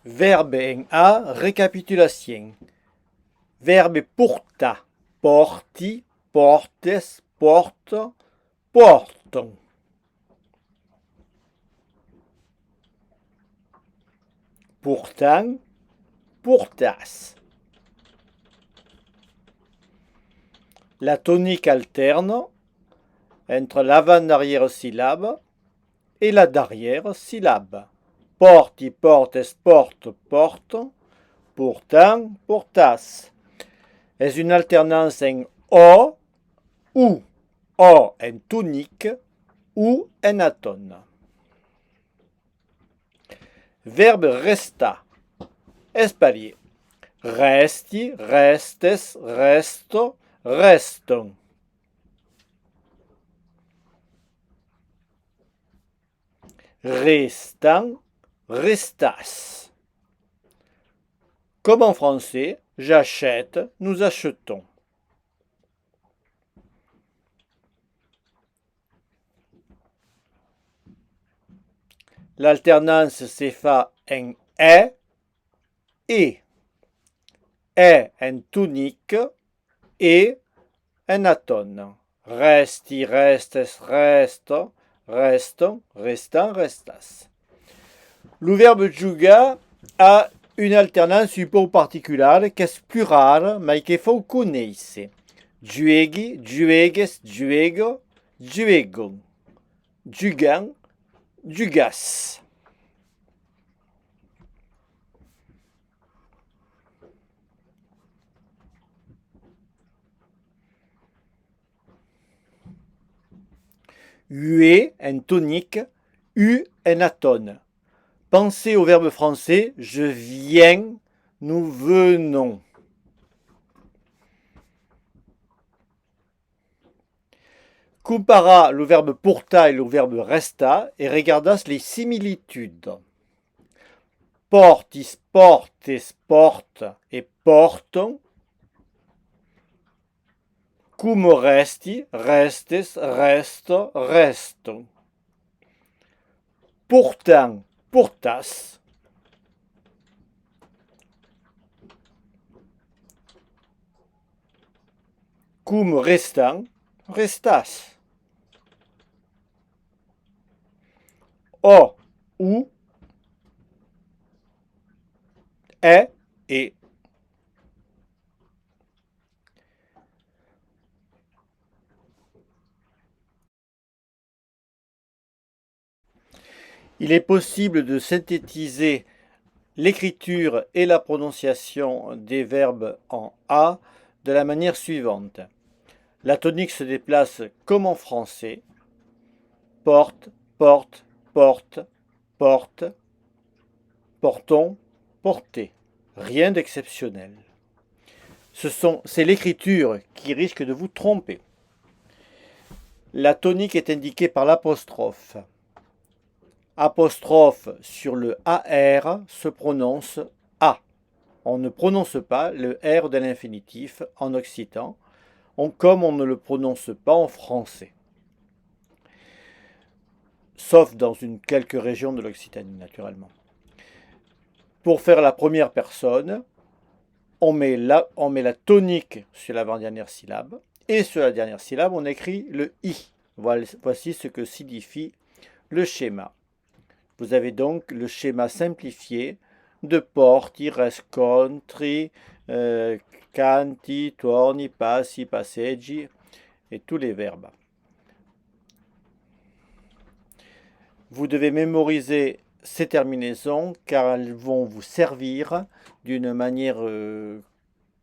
Verbe en A, récapitulation. Verbe porta, porti, portes, porto, portam. Pourtant, portas. La tonique alterne entre l'avant-arrière syllabe et la derrière syllabe. Porti, portes, porte, porte, pourtant, portas. Est une alternance en O ou O en tonique ou en atone. Verbe resta, espalier. Resti, restes, resto, reston. Restant, restas. Comme en français, j'achète, nous achetons. L'alternance s'effa en est et. Est en tonique et en atone. Resti, restes, resto, reston, restant, restas. Le verbe juga a une alternance un peu particolare che è più rara ma che faut connaître. Jueghi, juegues, juego, juegon. Jugan, jugas. Ue en tonique, u en atone. Pensez au verbe français je viens, nous venons. Compara le verbe porta et le verbe resta et regardas les similitudes. Portis, portes, porte et porton. Cum resti, restes, resto, reston. Pourtant, portas. Cum restant, restas. O, ou, est et. Il est possible de synthétiser l'écriture et la prononciation des verbes en A de la manière suivante. La tonique se déplace comme en français. Porte, porte, porte, porte, portons, portez. Rien d'exceptionnel. C'est l'écriture qui risque de vous tromper. La tonique est indiquée par l'apostrophe. Apostrophe sur le AR se prononce A. On ne prononce pas le R de l'infinitif en occitan, comme on ne le prononce pas en français. Sauf dans quelques régions de l'Occitanie, naturellement. Pour faire la première personne, on met la tonique sur l'avant-dernière syllabe, et sur la dernière syllabe, on écrit le I. Voici ce que signifie le schéma. Vous avez donc le schéma simplifié de porti, rescontri, canti, torni, passi, passeggi et tous les verbes. Vous devez mémoriser ces terminaisons car elles vont vous servir d'une manière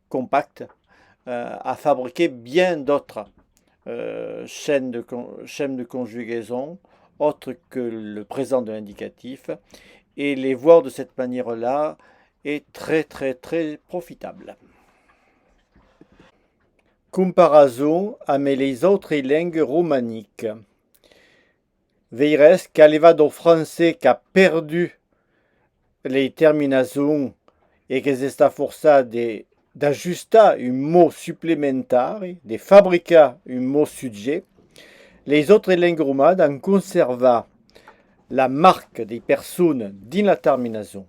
compacte à fabriquer bien d'autres chaînes de conjugaison autre que le présent de l'indicatif, et les voir de cette manière-là est très profitable. Comparaison avec les autres langues romaniques. Veires qu'allevado français qui a perdu les terminaisons et que s'esta forçat d'ajustar un mot supplémentaire, de fabricar un mot sujet, les autres langues romanes en conservent la marque des personnes dans la terminaison.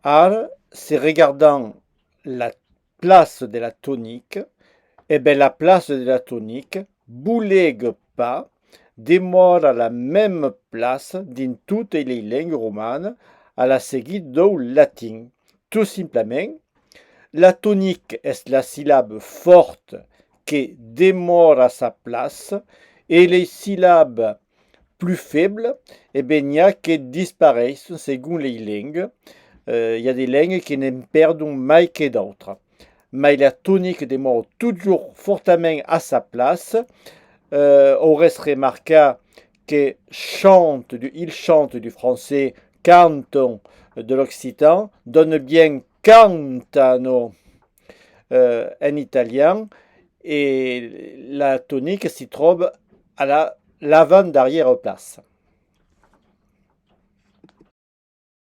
Alors, c'est regardant la place de la tonique, et bien la place de la tonique boulegue pas, demeure à la même place dans toutes les langues romanes à la seguite du latin. Tout simplement, la tonique est la syllabe forte qui demeure à sa place et les syllabes plus faibles, eh bien, il y a qui disparaissent selon les langues. Il y a des langues qui ne perdent mai que d'autres. Mais la tonique demeure toujours fortement à sa place. On reste remarqué que il chante du français, canton de l'occitan, donne bien cantano en italien, et la tonique s'y trouve à l'avant-arrière place.